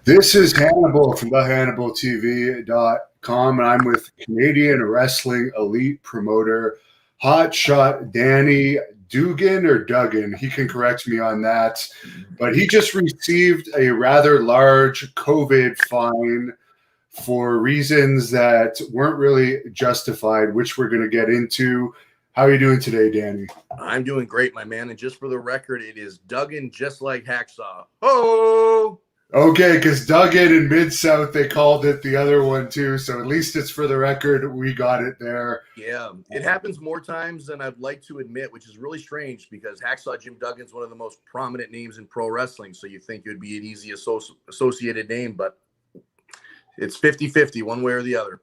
This is Hannibal from thehannibaltv.com, and I'm with Canadian wrestling elite promoter, Hotshot Danny Dugan or Duggan. He can correct me on that. But he just received a rather large COVID fine for reasons that weren't really justified, which we're going to get into. How are you doing today, Danny? I'm doing great, my man. And just for the record, it is Duggan just like Hacksaw. Oh! Okay, because Duggan in Mid-South, they called it the other one too. So at least it's for the record. We got it there. Yeah, it happens more times than I'd like to admit, which is really strange because Hacksaw Jim Duggan's one of the most prominent names in pro wrestling. So you think it would be an easy associated name, but it's 50-50 one way or the other.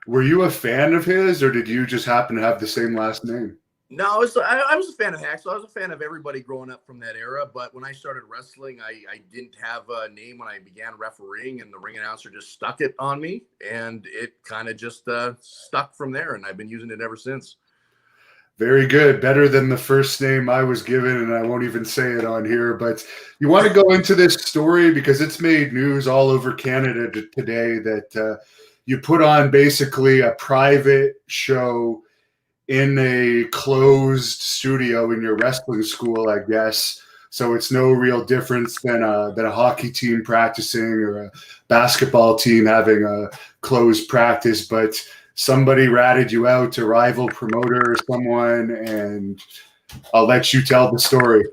Were you a fan of his, or did you just happen to have the same last name? No, I was a fan of Hacksaw. I was a fan of everybody growing up from that era. But when I started wrestling, I didn't have a name when I began refereeing, and the ring announcer just stuck it on me, and it kind of just stuck from there. And I've been using it ever since. Very good. Better than the first name I was given, and I won't even say it on here. But you want to go into this story because it's made news all over Canada today that you put on basically a private show in a closed studio in your wrestling school, I guess. So it's no real difference than a hockey team practicing or a basketball team having a closed practice. But somebody ratted you out to rival promoter or someone, and I'll let you tell the story.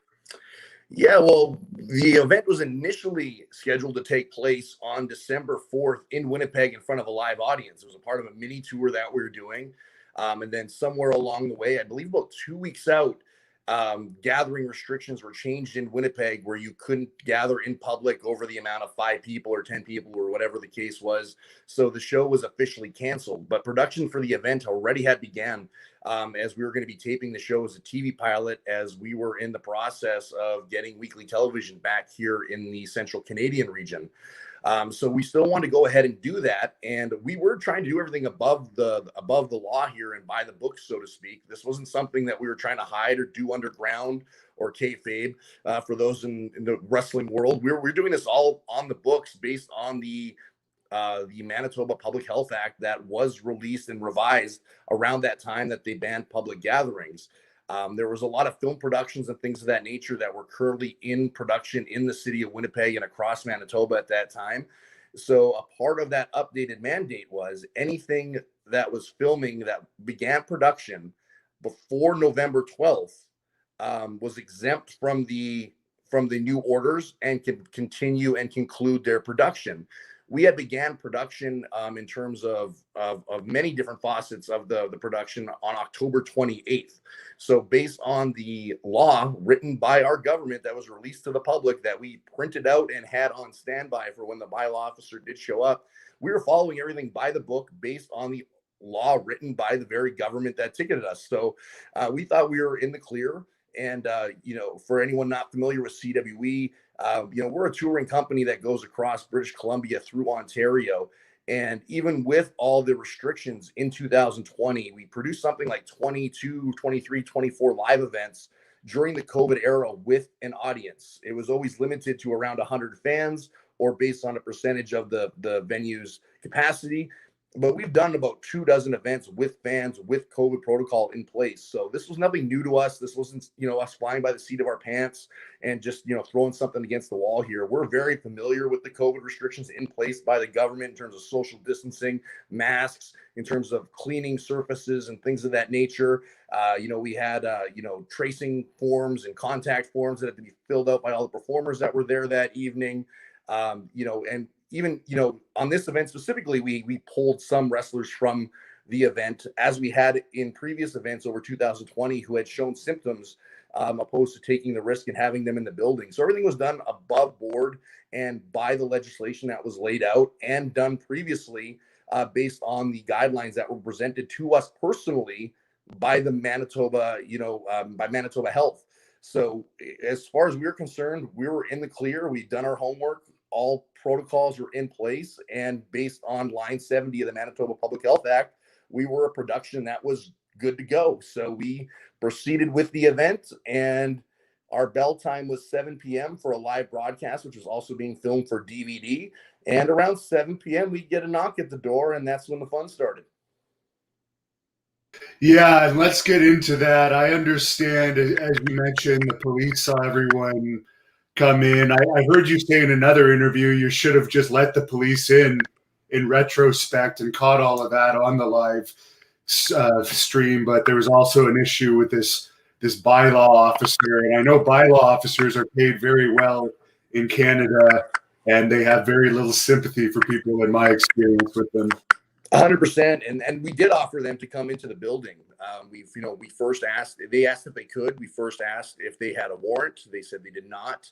Yeah, well, the event was initially scheduled to take place on December 4th in Winnipeg in front of a live audience. It was a part of a mini tour that we were doing. And then somewhere along the way, I believe about 2 weeks out, gathering restrictions were changed in Winnipeg where you couldn't gather in public over the amount of 5 people or 10 people or whatever the case was. So the show was officially canceled, but production for the event already had began, as we were going to be taping the show as a TV pilot as we were in the process of getting weekly television back here in the central Canadian region. So we still wanted to go ahead and do that, and we were trying to do everything above the law here and by the book, so to speak. This wasn't something that we were trying to hide or do underground or kayfabe. For those in the wrestling world, we're doing this all on the books based on the Manitoba Public Health Act that was released and revised around that time that they banned public gatherings. There was a lot of film productions and things of that nature that were currently in production in the city of Winnipeg and across Manitoba at that time. So a part of that updated mandate was anything that was filming that began production before November 12th was exempt from the new orders and can continue and conclude their production. We had began production in terms of many different facets of the production on October 28th. So based on the law written by our government that was released to the public that we printed out and had on standby for when the bylaw officer did show up, we were following everything by the book based on the law written by the very government that ticketed us. So we thought we were in the clear. And, for anyone not familiar with CWE, we're a touring company that goes across British Columbia through Ontario. And even with all the restrictions in 2020, we produced something like 22, 23, 24 live events during the COVID era with an audience. It was always limited to around 100 fans or based on a percentage of the venue's capacity. But we've done about 24 events with fans with COVID protocol in place. So this was nothing new to us. This wasn't, us flying by the seat of our pants and just, throwing something against the wall here. We're very familiar with the COVID restrictions in place by the government in terms of social distancing, masks, in terms of cleaning surfaces and things of that nature. We had, tracing forms and contact forms that had to be filled out by all the performers that were there that evening. And even, on this event specifically, we pulled some wrestlers from the event, as we had in previous events over 2020 who had shown symptoms, opposed to taking the risk and having them in the building. So everything was done above board and by the legislation that was laid out and done previously based on the guidelines that were presented to us personally by the Manitoba, by Manitoba Health. So as far as we're concerned, we were in the clear. We'd done our homework. All protocols were in place, and based on line 70 of the Manitoba Public Health Act, we were a production that was good to go. So we proceeded with the event, and Our bell time was 7 p.m. for a live broadcast, which was also being filmed for DVD. And around 7 p.m., we'd get a knock at the door, and that's when the fun started. Yeah, and let's get into that. I understand, as you mentioned, the police saw everyone come in. I heard you say in another interview you should have just let the police in retrospect and caught all of that on the live stream. But there was also an issue with this bylaw officer, and I know bylaw officers are paid very well in Canada, and they have very little sympathy for people, in my experience with them. 100%, and we did offer them to come into the building. We first asked. They asked if they could. We first asked if they had a warrant. They said they did not.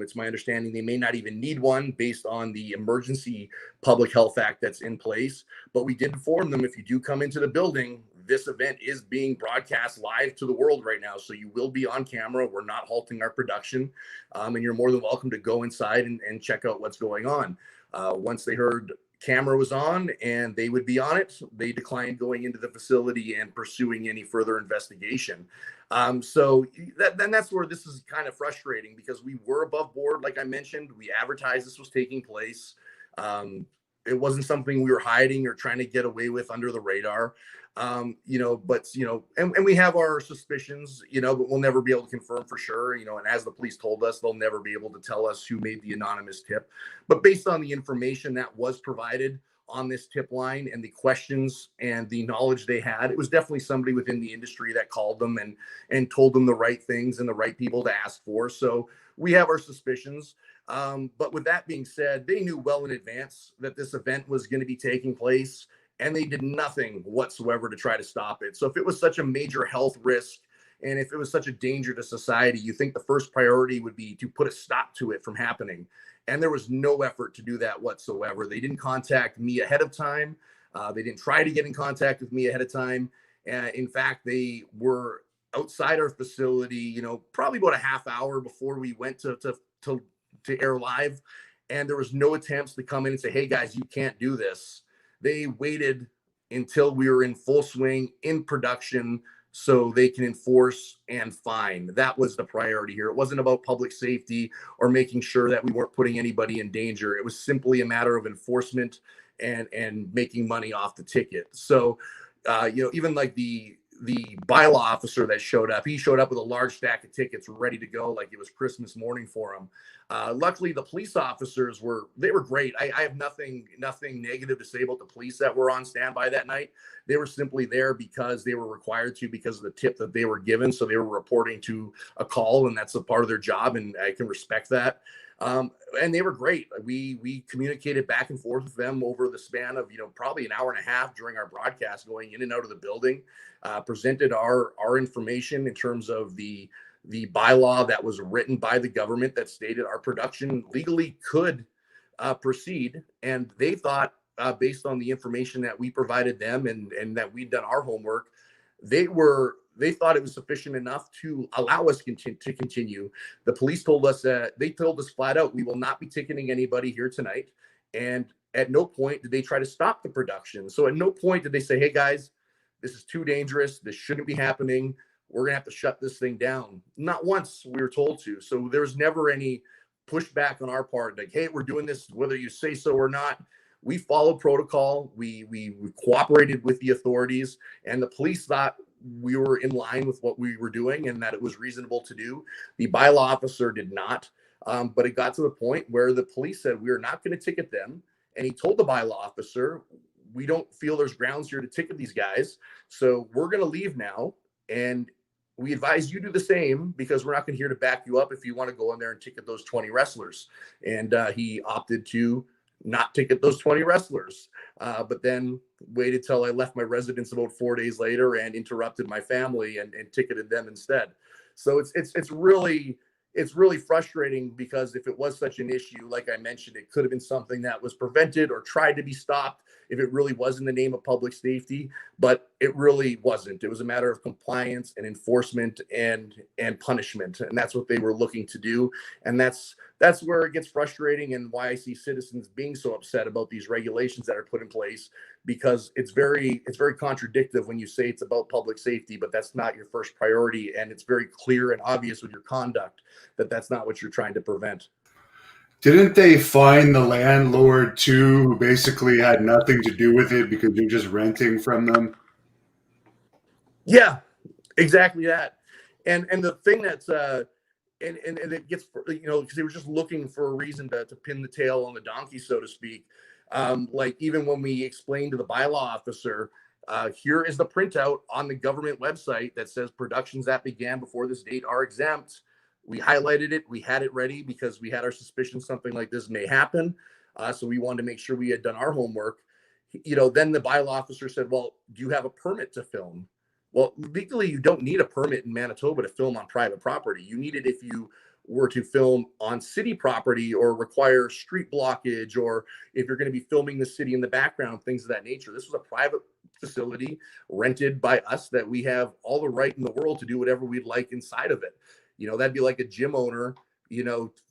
It's my understanding they may not even need one based on the emergency public health act that's in place. But we did inform them, if you do come into the building, this event is being broadcast live to the world right now. So you will be on camera. We're not halting our production. And you're more than welcome to go inside and check out what's going on. Once they heard camera was on and they would be on it, they declined going into the facility and pursuing any further investigation. So that's where this is kind of frustrating, because we were above board. Like I mentioned, we advertised this was taking place. It wasn't something we were hiding or trying to get away with under the radar. And we have our suspicions, but we'll never be able to confirm for sure, and as the police told us, they'll never be able to tell us who made the anonymous tip. But based on the information that was provided on this tip line and the questions and the knowledge they had, it was definitely somebody within the industry that called them and told them the right things and the right people to ask for. So we have our suspicions. But with that being said, they knew well in advance that this event was going to be taking place, and they did nothing whatsoever to try to stop it. So if it was such a major health risk, and if it was such a danger to society, you think the first priority would be to put a stop to it from happening. And there was no effort to do that whatsoever. They didn't contact me ahead of time. They didn't try to get in contact with me ahead of time. In fact, they were outside our facility, probably about a half hour before we went to air live. And there was no attempts to come in and say, hey guys, you can't do this. They waited until we were in full swing in production so they can enforce and fine. That was the priority here. It wasn't about public safety or making sure that we weren't putting anybody in danger. It was simply a matter of enforcement and making money off the ticket. So, even like the bylaw officer that showed up, he showed up with a large stack of tickets ready to go like it was Christmas morning for him. Luckily, the police officers were great. I have nothing negative to say about the police that were on standby that night. They were simply there because they were required to, because of the tip that they were given. So they were reporting to a call, and that's a part of their job, and I can respect that. And they were great. We communicated back and forth with them over the span of probably an hour and a half during our broadcast, going in and out of the building. Presented our information in terms of the bylaw that was written by the government that stated our production legally could proceed, and they thought, based on the information that we provided them and that we'd done our homework, they thought it was sufficient enough to allow us to continue. The police told us they told us flat out, we will not be ticketing anybody here tonight. And at no point did they try to stop the production. So at no point did they say, hey guys, this is too dangerous. This shouldn't be happening. We're going to have to shut this thing down. Not once we were told to. So there was never any pushback on our part. Like, hey, we're doing this, whether you say so or not. We followed protocol. We cooperated with the authorities, and the police thought we were in line with what we were doing and that it was reasonable to do. The bylaw officer did not. But it got to the point where the police said, we are not going to ticket them. And he told the bylaw officer, we don't feel there's grounds here to ticket these guys. So we're going to leave now. And we advise you do the same, because we're not going to here to back you up if you want to go in there and ticket those 20 wrestlers. And he opted to not ticket those 20 wrestlers, but then waited till I left my residence about 4 days later and interrupted my family and ticketed them instead. So it's really frustrating, because if it was such an issue, like I mentioned, it could have been something that was prevented or tried to be stopped if it really was in the name of public safety, but it really wasn't. It was a matter of compliance and enforcement and punishment. And that's what they were looking to do. And that's that's where it gets frustrating, and why I see citizens being so upset about these regulations that are put in place, because it's very contradictory when you say it's about public safety, but that's not your first priority, and it's very clear and obvious with your conduct that that's not what you're trying to prevent. Didn't they fine the landlord too, who basically had nothing to do with it because you're just renting from them? Yeah, exactly that. And the thing that's and it gets, because they were just looking for a reason to pin the tail on the donkey, so to speak. Like, even when we explained to the bylaw officer, here is the printout on the government website that says productions that began before this date are exempt. We highlighted it, we had it ready because we had our suspicion something like this may happen. So we wanted to make sure we had done our homework. Then the bylaw officer said, well, do you have a permit to film? Well, legally, you don't need a permit in Manitoba to film on private property. You need it if you were to film on city property or require street blockage, or if you're going to be filming the city in the background, things of that nature. This was a private facility rented by us that we have all the right in the world to do whatever we'd like inside of it. That'd be like a gym owner,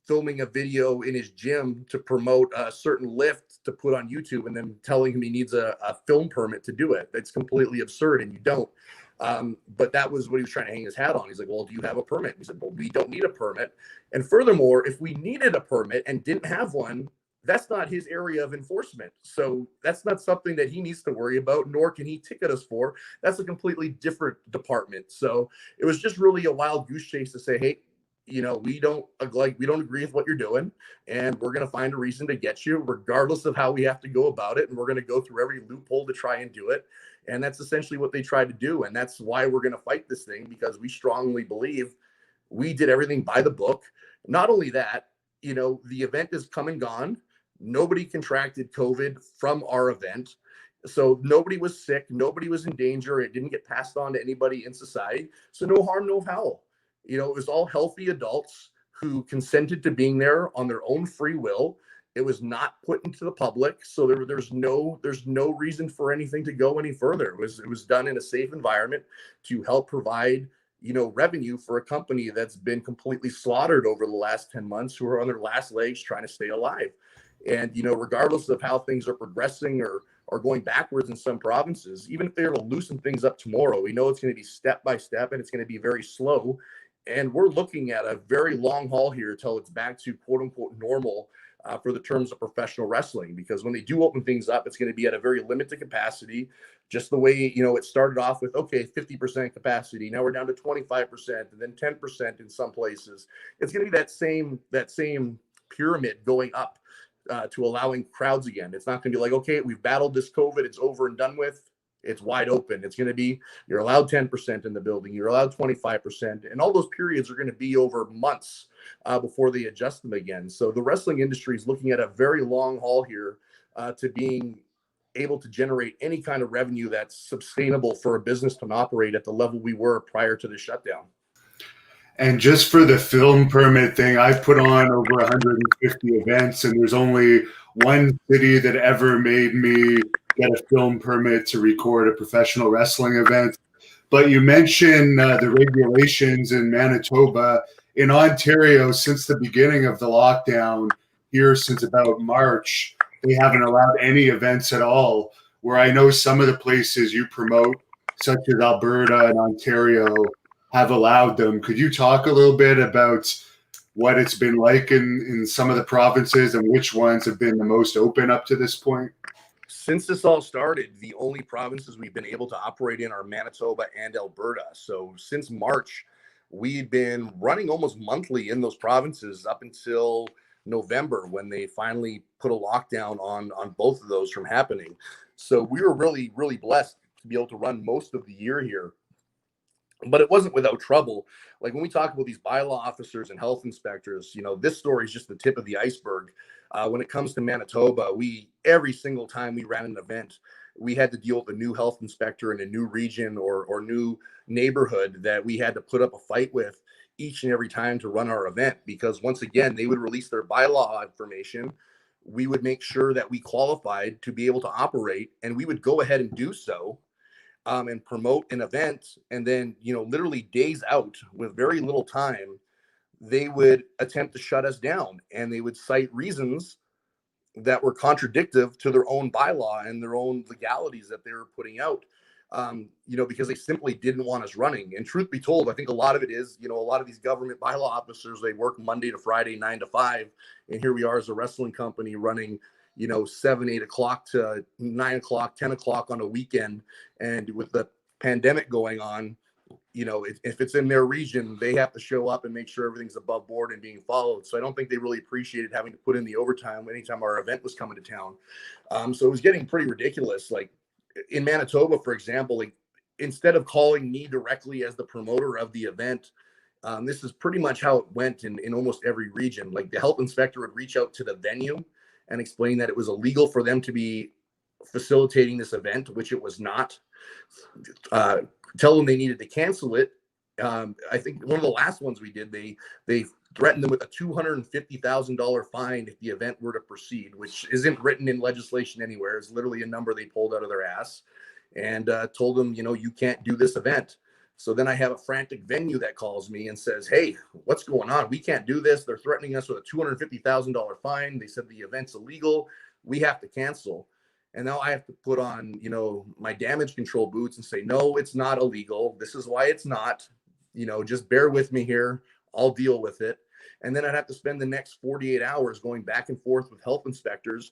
filming a video in his gym to promote a certain lift to put on YouTube, and then telling him he needs a film permit to do it. That's completely absurd, and you don't. But that was what he was trying to hang his hat on. He's like, well, do you have a permit? He said, well, we don't need a permit. And furthermore, if we needed a permit and didn't have one, that's not his area of enforcement. So that's not something that he needs to worry about, nor can he ticket us for. That's a completely different department. So it was just really a wild goose chase to say, hey, we don't agree with what you're doing, and we're going to find a reason to get you, regardless of how we have to go about it. And we're going to go through every loophole to try and do it. And that's essentially what they tried to do. And that's why we're going to fight this thing, because we strongly believe we did everything by the book. Not only that, the event is come and gone. Nobody contracted COVID from our event. So nobody was sick. Nobody was in danger. It didn't get passed on to anybody in society. So no harm, no foul. It was all healthy adults who consented to being there on their own free will. It was not put into the public, so there's no reason for anything to go any further. It was done in a safe environment to help provide revenue for a company that's been completely slaughtered over the last 10 months, who are on their last legs trying to stay alive. And regardless of how things are progressing or going backwards in some provinces, even if they were to loosen things up tomorrow, we know it's going to be step by step, and it's going to be very slow. And we're looking at a very long haul here till it's back to quote unquote normal, for the terms of professional wrestling. Because when they do open things up, it's going to be at a very limited capacity, just the way, it started off with, okay, 50% capacity. Now we're down to 25% and then 10% in some places. It's going to be that same pyramid going up, to allowing crowds again. It's not going to be like, okay, we've battled this COVID, it's over and done with. It's wide open. It's going to be, you're allowed 10% in the building, you're allowed 25%, and all those periods are going to be over months, before they adjust them again. So the wrestling industry is looking at a very long haul here, to being able to generate any kind of revenue that's sustainable for a business to operate at the level we were prior to the shutdown. And just for the film permit thing, I've put on over 150 events, and there's only one city that ever made me get a film permit to record a professional wrestling event. But you mentioned the regulations in Manitoba. In Ontario, since the beginning of the lockdown, here since about March, they haven't allowed any events at all. Where I know some of the places you promote, such as Alberta and Ontario, have allowed them. Could you talk a little bit about what it's been like in some of the provinces and which ones have been the most open up to this point? Since this all started, the only provinces we've been able to operate in are Manitoba and Alberta. So since March, we've been running almost monthly in those provinces up until November, when they finally put a lockdown on both of those from happening. So we were really, really blessed to be able to run most of the year here. But it wasn't without trouble. Like, when we talk about these bylaw officers and health inspectors, this story is just the tip of the iceberg. When it comes to Manitoba, every single time we ran an event, we had to deal with a new health inspector in a new region or new neighborhood that we had to put up a fight with each and every time to run our event. Because once again, they would release their bylaw information. We would make sure that we qualified to be able to operate, and we would go ahead and do so, and promote an event. And then, literally days out, with very little time, they would attempt to shut us down, and they would cite reasons that were contradictive to their own bylaw and their own legalities that they were putting out. Because they simply didn't want us running. And truth be told, I think a lot of it is, a lot of these government bylaw officers, they work Monday to Friday, 9 to 5. And here we are as a wrestling company running, 7, 8 o'clock to 9 o'clock, 10 o'clock on a weekend. And with the pandemic going on, if it's in their region, they have to show up and make sure everything's above board and being followed. So I don't think they really appreciated having to put in the overtime anytime our event was coming to town. So it was getting pretty ridiculous. Like in Manitoba, for example, like instead of calling me directly as the promoter of the event, this is pretty much how it went in almost every region. Like the health inspector would reach out to the venue and explain that it was illegal for them to be facilitating this event, which it was not. Tell them they needed to cancel it. I think one of the last ones we did, they threatened them with a $250,000 fine if the event were to proceed, which isn't written in legislation anywhere. It's literally a number they pulled out of their ass, and told them, you can't do this event. So then I have a frantic venue that calls me and says, "Hey, what's going on? We can't do this. They're threatening us with a $250,000 fine. They said the event's illegal. We have to cancel." And now I have to put on, my damage control boots and say, "No, it's not illegal. This is why it's not. Just bear with me here. I'll deal with it." And then I'd have to spend the next 48 hours going back and forth with health inspectors,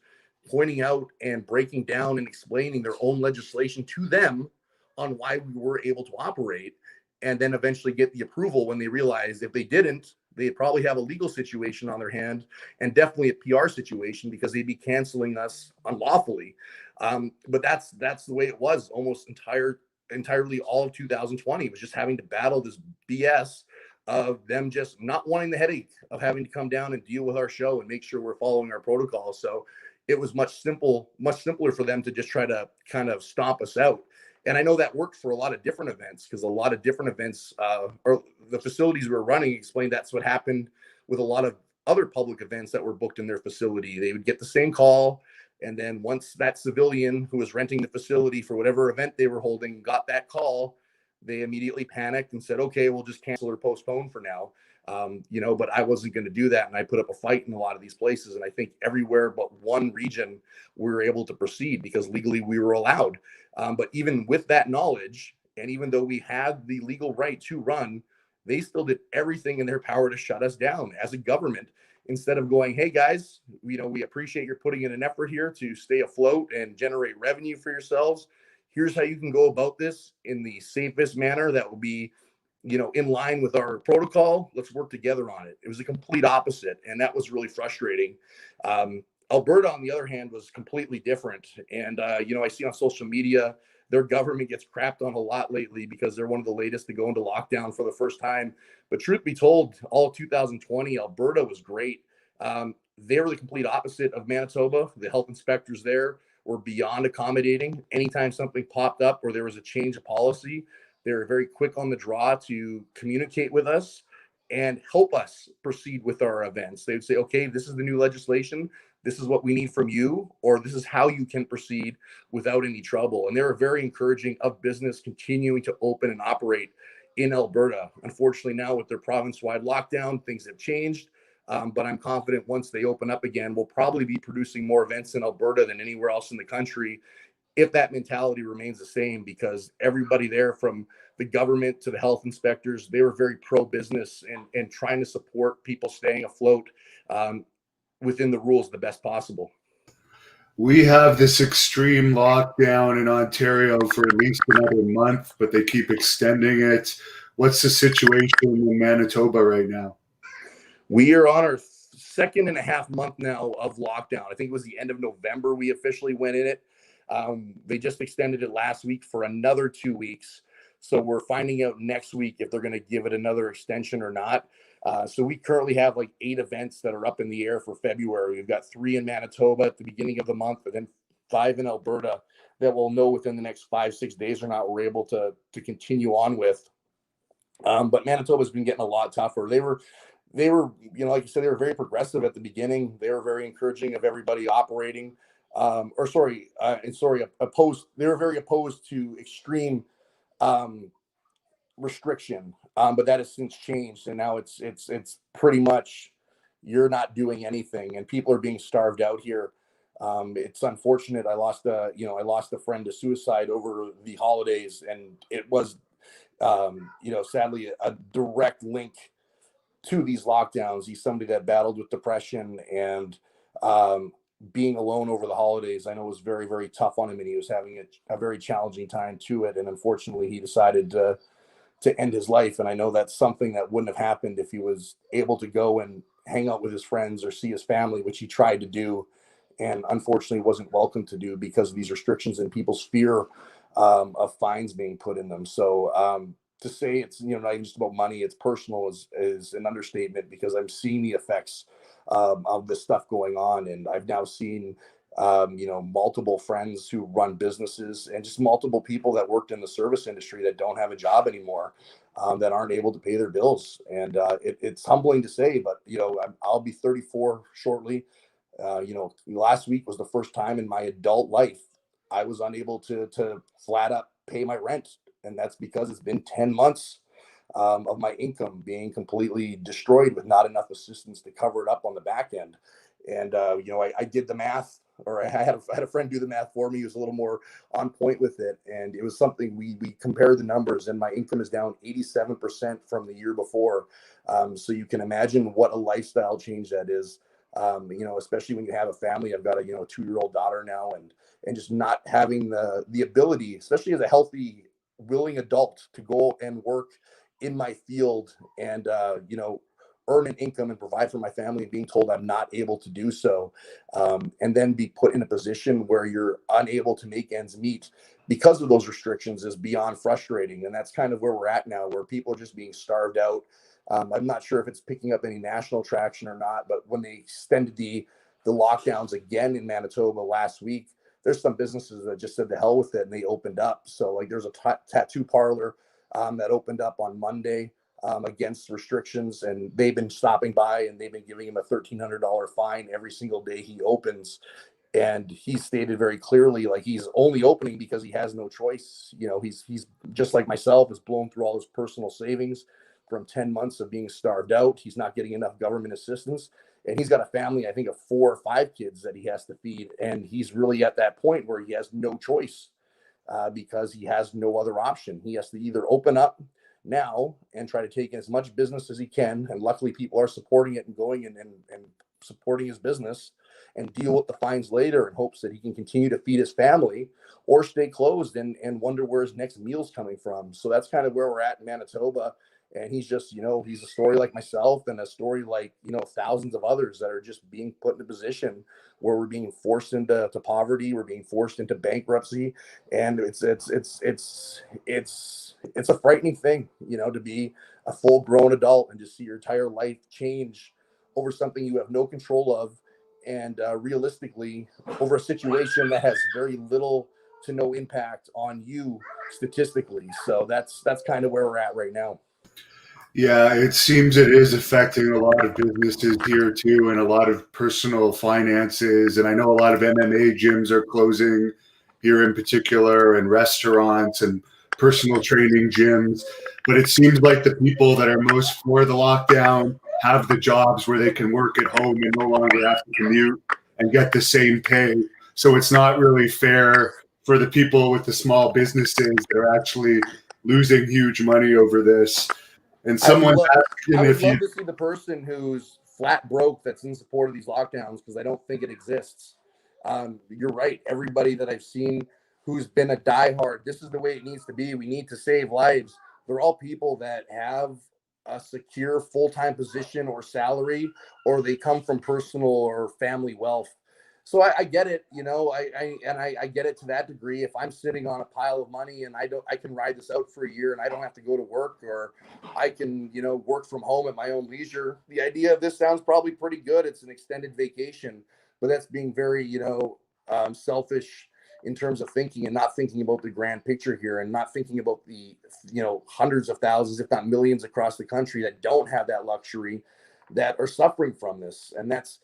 pointing out and breaking down and explaining their own legislation to them on why we were able to operate, and then eventually get the approval when they realized if they didn't, they'd probably have a legal situation on their hand, and definitely a PR situation, because they'd be canceling us unlawfully. But that's the way it was almost entirely all of 2020, was just having to battle this BS of them just not wanting the headache of having to come down and deal with our show and make sure we're following our protocol. So it was much simpler for them to just try to kind of stomp us out. And I know that worked for a lot of different events, because a lot of different events, or the facilities we were running, explained that's what happened with a lot of other public events that were booked in their facility. They would get the same call, and then once that civilian who was renting the facility for whatever event they were holding got that call, they immediately panicked and said, "Okay, we'll just cancel or postpone for now." But I wasn't going to do that. And I put up a fight in a lot of these places. And I think everywhere but one region, we were able to proceed because legally we were allowed. But even with that knowledge, and even though we had the legal right to run, they still did everything in their power to shut us down as a government, instead of going, "Hey guys, we appreciate you're putting in an effort here to stay afloat and generate revenue for yourselves. Here's how you can go about this in the safest manner that will be, in line with our protocol. Let's work together on it." It was a complete opposite, and that was really frustrating. Alberta, on the other hand, was completely different. And, I see on social media, their government gets crapped on a lot lately because they're one of the latest to go into lockdown for the first time. But truth be told, all of 2020, Alberta was great. They were the complete opposite of Manitoba. The health inspectors there were beyond accommodating. Anytime something popped up or there was a change of policy, they were very quick on the draw to communicate with us and help us proceed with our events. They would say, "Okay, this is the new legislation. This is what we need from you, or this is how you can proceed without any trouble." And they were very encouraging of business continuing to open and operate in Alberta. Unfortunately, now with their province-wide lockdown, things have changed. But I'm confident once they open up again, we'll probably be producing more events in Alberta than anywhere else in the country, if that mentality remains the same, because everybody there, from the government to the health inspectors, they were very pro-business and trying to support people staying afloat within the rules the best possible. We have this extreme lockdown in Ontario for at least another month, but they keep extending it. What's the situation in Manitoba right now? We are on our second and a half month now of lockdown. I think it was the end of November we officially went in it. They just extended it last week for another 2 weeks. So we're finding out next week if they're going to give it another extension or not. So we currently have like 8 events that are up in the air for February. We've got 3 in Manitoba at the beginning of the month, and then 5 in Alberta that we'll know within the next 5-6 days or not we're able to continue on with. But Manitoba's been getting a lot tougher. They were, like you said, they were very progressive at the beginning. They were very encouraging of everybody operating, opposed. They were very opposed to extreme restriction. But that has since changed, and now it's pretty much you're not doing anything, and people are being starved out here. It's unfortunate. I lost a friend to suicide over the holidays, and it was sadly a direct link to these lockdowns. He's somebody that battled with depression and being alone over the holidays. I know was very, very tough on him, and he was having a very challenging time to it. And unfortunately, he decided to end his life. And I know that's something that wouldn't have happened if he was able to go and hang out with his friends or see his family, which he tried to do, and unfortunately wasn't welcome to do because of these restrictions and people's fear of fines being put in them. So to say it's not even just about money, it's personal is an understatement, because I'm seeing the effects of this stuff going on, and I've now seen multiple friends who run businesses and just multiple people that worked in the service industry that don't have a job anymore, that aren't able to pay their bills. And it's humbling to say, but I'll be 34 shortly. Last week was the first time in my adult life I was unable to flat up pay my rent, and that's because it's been 10 months of my income being completely destroyed with not enough assistance to cover it up on the back end. And I did the math, or I had a friend do the math for me. He was a little more on point with it, and it was something we compared the numbers, and my income is down 87% from the year before. So you can imagine what a lifestyle change that is. Especially when you have a family. I've got a 2-year-old daughter now, and just not having the ability, especially as a healthy, willing adult, to go and work in my field and earn an income and provide for my family, and being told I'm not able to do so, and then be put in a position where you're unable to make ends meet because of those restrictions is beyond frustrating. And that's kind of where we're at now, where people are just being starved out. I'm not sure if it's picking up any national traction or not, but when they extended the lockdowns again in Manitoba last week, there's some businesses that just said the hell with it and they opened up. So like there's a tattoo parlor that opened up on Monday against restrictions, and they've been stopping by and they've been giving him a $1,300 fine every single day he opens. And he stated very clearly, like, he's only opening because he has no choice. He's just like myself, has blown through all his personal savings from 10 months of being starved out. He's not getting enough government assistance, and he's got a family, I think, of 4 or 5 kids that he has to feed. And he's really at that point where he has no choice, because he has no other option. He has to either open up now and try to take in as much business as he can. And luckily, people are supporting it and going and supporting his business, and deal with the fines later in hopes that he can continue to feed his family, or stay closed and wonder where his next meal's coming from. So that's kind of where we're at in Manitoba. And he's just, he's a story like myself, and a story like, thousands of others that are just being put in a position where we're being forced into poverty. We're being forced into bankruptcy. And it's a frightening thing, to be a full grown adult and just see your entire life change over something you have no control of. And realistically, over a situation that has very little to no impact on you statistically. So that's kind of where we're at right now. Yeah, it seems it is affecting a lot of businesses here too, and a lot of personal finances. And I know a lot of MMA gyms are closing here in particular, and restaurants and personal training gyms. But it seems like the people that are most for the lockdown have the jobs where they can work at home and no longer have to commute and get the same pay. So it's not really fair for the people with the small businesses that are actually losing huge money over this. And I would someone's love, I asking would if you, love to see the person who's flat broke that's in support of these lockdowns, because I don't think it exists. You're right. Everybody that I've seen who's been a diehard, this is the way it needs to be. We need to save lives. They're all people that have a secure full-time position or salary, or they come from personal or family wealth. So I get it, I get it to that degree. If I'm sitting on a pile of money and I can ride this out for a year and I don't have to go to work, or I can, work from home at my own leisure. The idea of this sounds probably pretty good. It's an extended vacation, but that's being very, selfish in terms of thinking, and not thinking about the grand picture here, and not thinking about the, hundreds of thousands, if not millions across the country that don't have that luxury, that are suffering from this. And that's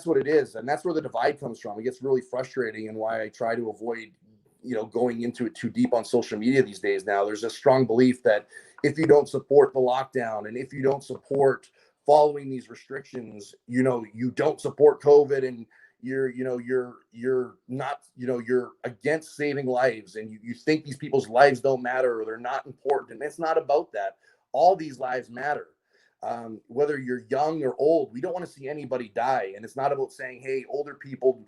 what it is. And that's where the divide comes from. It gets really frustrating, and why I try to avoid going into it too deep on social media these days. Now there's a strong belief that if you don't support the lockdown and if you don't support following these restrictions, you don't support COVID, and you're not, you're against saving lives, and you think these people's lives don't matter or they're not important. And it's not about that. All these lives matter. Whether you're young or old, we don't want to see anybody die. And it's not about saying, hey, older people,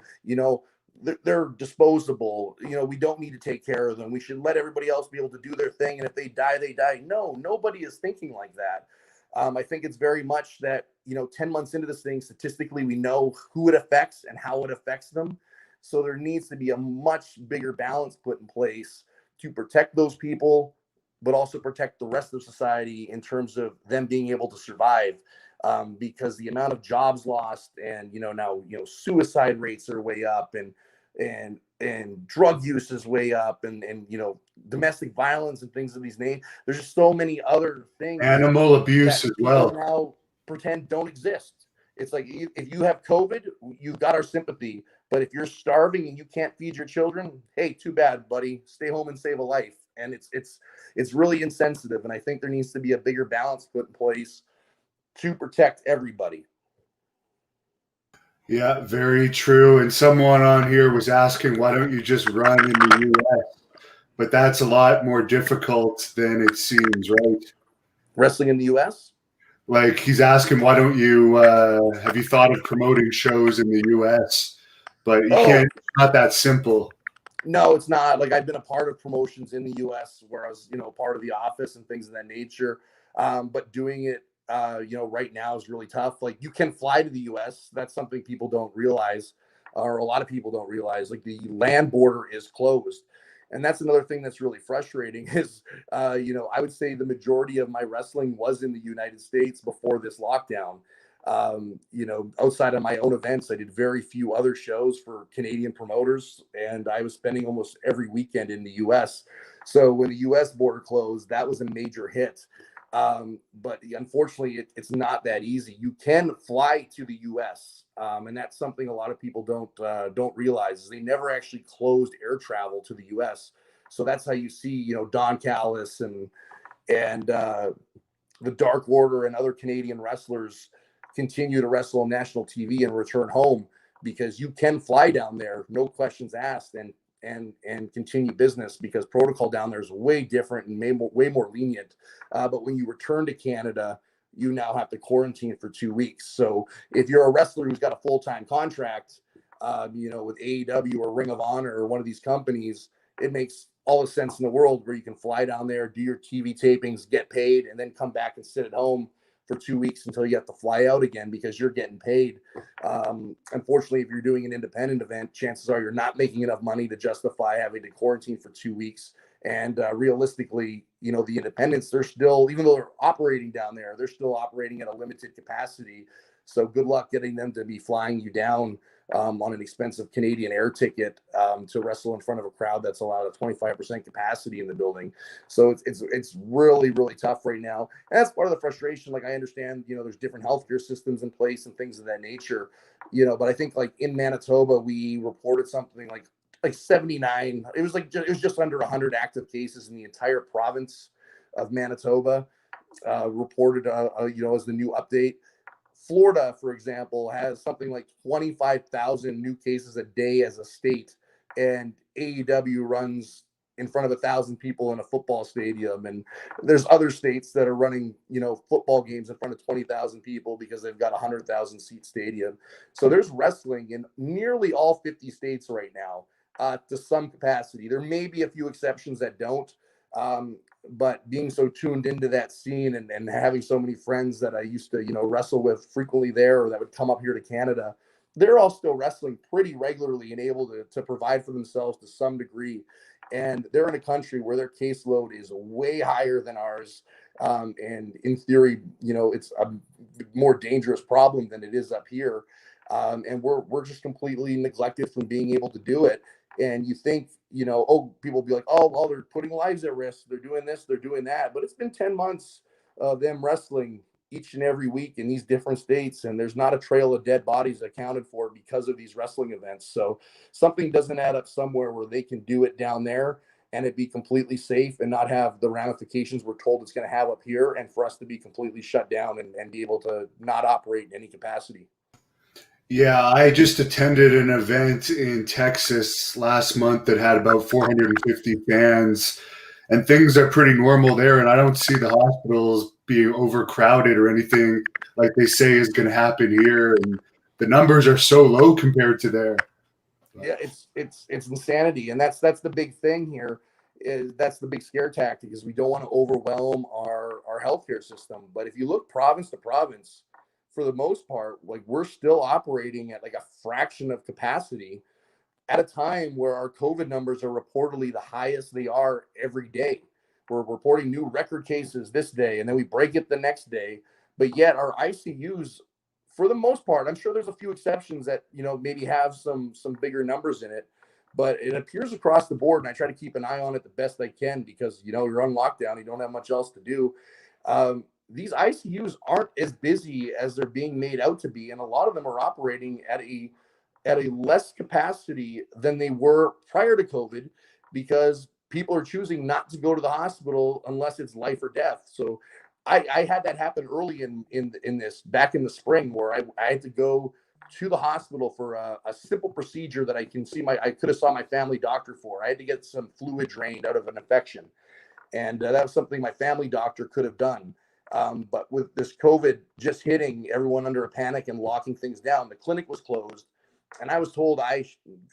they're disposable. We don't need to take care of them. We should let everybody else be able to do their thing. And if they die, they die. No, nobody is thinking like that. I think it's very much that, 10 months into this thing, statistically, we know who it affects and how it affects them. So there needs to be a much bigger balance put in place to protect those people, but also protect the rest of society in terms of them being able to survive. Because the amount of jobs lost, and now suicide rates are way up, and drug use is way up, and domestic violence and things of these names. There's just so many other things Animal abuse that as people well. now pretend don't exist. It's like, if you have COVID, you've got our sympathy. But if you're starving and you can't feed your children, hey, too bad, buddy. Stay home and save a life. And it's really insensitive. And I think there needs to be a bigger balance put in place to protect everybody. Yeah, very true. And someone on here was asking, why don't you just run in the US? But that's a lot more difficult than it seems, right? Wrestling in the US? Like, he's asking, why don't you have you thought of promoting shows in the US? But you Oh, can't, it's not that simple. no, it's not. Like, I've been a part of promotions in the US where I was, part of the office and things of that nature. But doing it, right now is really tough. Like, you can fly to the US. That's something people don't realize, or a lot of people don't realize. Like, the land border is closed. And that's another thing that's really frustrating is, I would say the majority of my wrestling was in the United States before this lockdown. Outside of my own events, I did very few other shows for Canadian promoters, and I was spending almost every weekend in the US. So when the US border closed, that was a major hit. But unfortunately, it's not that easy. You can fly to the US, and that's something a lot of people don't realize, is they never actually closed air travel to the US. So that's how you see, Don Callis and the Dark Order and other Canadian wrestlers continue to wrestle on national TV and return home, because you can fly down there, no questions asked, and continue business, because protocol down there is way different and way more lenient. But when you return to Canada, you now have to quarantine for 2 weeks. So if you're a wrestler who's got a full-time contract, with AEW or Ring of Honor or one of these companies, it makes all the sense in the world where you can fly down there, do your TV tapings, get paid, and then come back and sit at home for 2 weeks until you have to fly out again, because you're getting paid. Unfortunately, if you're doing an independent event, chances are you're not making enough money to justify having to quarantine for 2 weeks. And realistically, the independents, they're still, even though they're operating down there, they're still operating at a limited capacity. So good luck getting them to be flying you down on an expensive Canadian air ticket to wrestle in front of a crowd that's allowed a 25% capacity in the building. So it's really, really tough right now. And that's part of the frustration. Like, I understand, there's different healthcare systems in place and things of that nature, but I think, like, in Manitoba, we reported something like 79. It was just under 100 active cases in the entire province of Manitoba, reported, as the new update. Florida, for example, has something like 25,000 new cases a day as a state, and AEW runs in front of 1,000 people in a football stadium. And there's other states that are running, football games in front of 20,000 people because they've got a 100,000 seat stadium. So there's wrestling in nearly all 50 states right now, to some capacity. There may be a few exceptions that don't. But being so tuned into that scene, and having so many friends that I used to, wrestle with frequently there, or that would come up here to Canada, they're all still wrestling pretty regularly and able to provide for themselves to some degree. And they're in a country where their caseload is way higher than ours. And in theory, it's a more dangerous problem than it is up here. And we're just completely neglected from being able to do it. And you think, people be like, oh, well, they're putting lives at risk. They're doing this, they're doing that. But it's been 10 months of them wrestling, each and every week in these different states, and there's not a trail of dead bodies accounted for because of these wrestling events. So something doesn't add up somewhere where they can do it down there and it be completely safe and not have the ramifications we're told it's going to have up here, and for us to be completely shut down and be able to not operate in any capacity. Yeah, I just attended an event in Texas last month that had about 450 fans, and things are pretty normal there. And I don't see the hospitals being overcrowded or anything like they say is going to happen here. And the numbers are so low compared to there. Yeah, it's insanity, and that's the big thing here. Is that's the big scare tactic, is we don't want to overwhelm our healthcare system. But if you look province to province, for the most part, like, we're still operating at like a fraction of capacity at a time where our COVID numbers are reportedly the highest they are every day. We're reporting new record cases this day, and then we break it the next day. But yet our ICUs, for the most part, I'm sure there's a few exceptions that, maybe have some bigger numbers in it, but it appears across the board. And I try to keep an eye on it the best I can, because you're on lockdown, you don't have much else to do. These ICUs aren't as busy as they're being made out to be, and a lot of them are operating at a less capacity than they were prior to COVID, because people are choosing not to go to the hospital unless it's life or death. So I had that happen early in this, back in the spring, where I had to go to the hospital for a simple procedure that I could have saw my family doctor for. I had to get some fluid drained out of an infection, and that was something my family doctor could have done. But with this COVID just hitting everyone under a panic and locking things down, the clinic was closed, and I was told I'm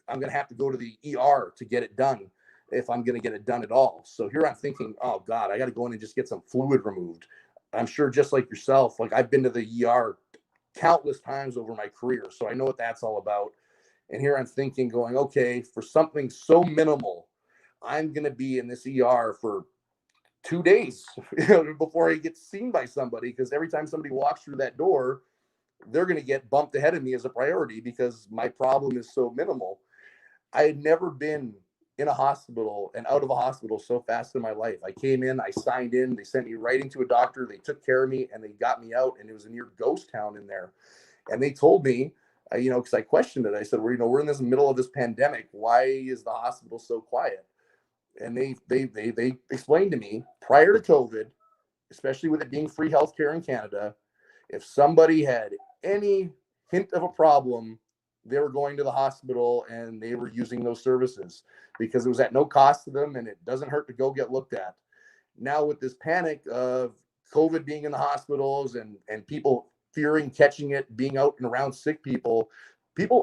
going to have to go to the ER to get it done, if I'm going to get it done at all. So here I'm thinking, oh God, I got to go in and just get some fluid removed. I'm sure, just like yourself, like, I've been to the ER countless times over my career, so I know what that's all about. And here I'm thinking, going, okay, for something so minimal, I'm going to be in this ER for 2 days before I get seen by somebody, because every time somebody walks through that door, they're going to get bumped ahead of me as a priority because my problem is so minimal. I had never been in a hospital and out of a hospital so fast in my life. I came in, I signed in, they sent me right into a doctor, they took care of me, and they got me out. And it was a near ghost town in there. And they told me, because I questioned it, I said, we're in this middle of this pandemic. Why is the hospital so quiet? And they explained to me, prior to COVID, especially with it being free healthcare in Canada, if somebody had any hint of a problem, they were going to the hospital and they were using those services because it was at no cost to them, and it doesn't hurt to go get looked at. Now, with this panic of COVID being in the hospitals, and people fearing catching it, being out and around sick people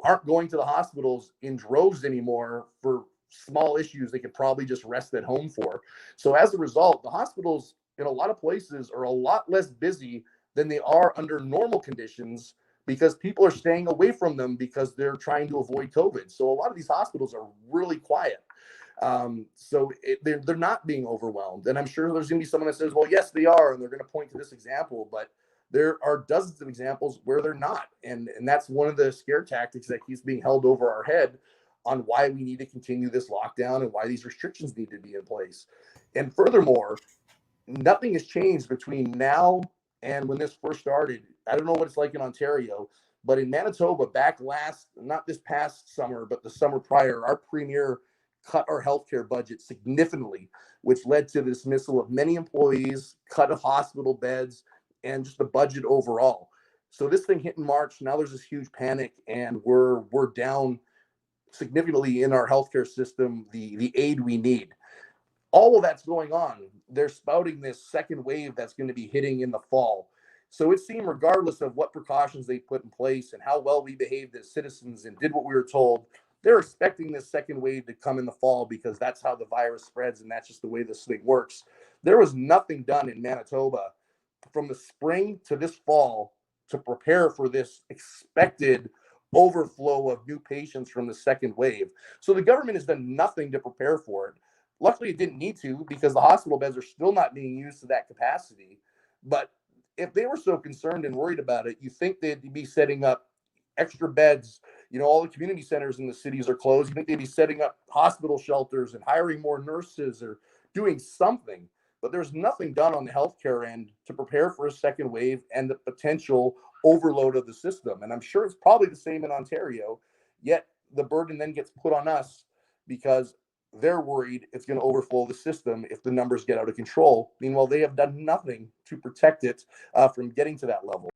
aren't going to the hospitals in droves anymore for small issues they could probably just rest at home for. So as a result, the hospitals in a lot of places are a lot less busy than they are under normal conditions, because people are staying away from them because they're trying to avoid COVID. So a lot of these hospitals are really quiet. They're not being overwhelmed. And I'm sure there's going to be someone that says, well, yes, they are. And they're going to point to this example, but there are dozens of examples where they're not. And that's one of the scare tactics that keeps being held over our head on why we need to continue this lockdown and why these restrictions need to be in place. And furthermore, nothing has changed between now and when this first started. I don't know what it's like in Ontario, but in Manitoba, not this past summer, but the summer prior, our premier cut our healthcare budget significantly, which led to the dismissal of many employees, cut of hospital beds, and just the budget overall. So this thing hit in March. Now there's this huge panic, and we're down significantly in our healthcare system, the aid we need. All of that's going on. They're spouting this second wave that's going to be hitting in the fall. So it seemed, regardless of what precautions they put in place and how well we behaved as citizens and did what we were told, they're expecting this second wave to come in the fall, because that's how the virus spreads, and that's just the way this thing works. There was nothing done in Manitoba from the spring to this fall to prepare for this expected overflow of new patients from the second wave. So the government has done nothing to prepare for it. Luckily, it didn't need to, because the hospital beds are still not being used to that capacity. But if they were so concerned and worried about it, you think they'd be setting up extra beds. All the community centers in the cities are closed. You think they'd be setting up hospital shelters and hiring more nurses or doing something. but there's nothing done on the healthcare end to prepare for a second wave and the potential overload of the system. And I'm sure it's probably the same in Ontario, yet the burden then gets put on us because they're worried it's going to overflow the system if the numbers get out of control. Meanwhile, they have done nothing to protect it from getting to that level.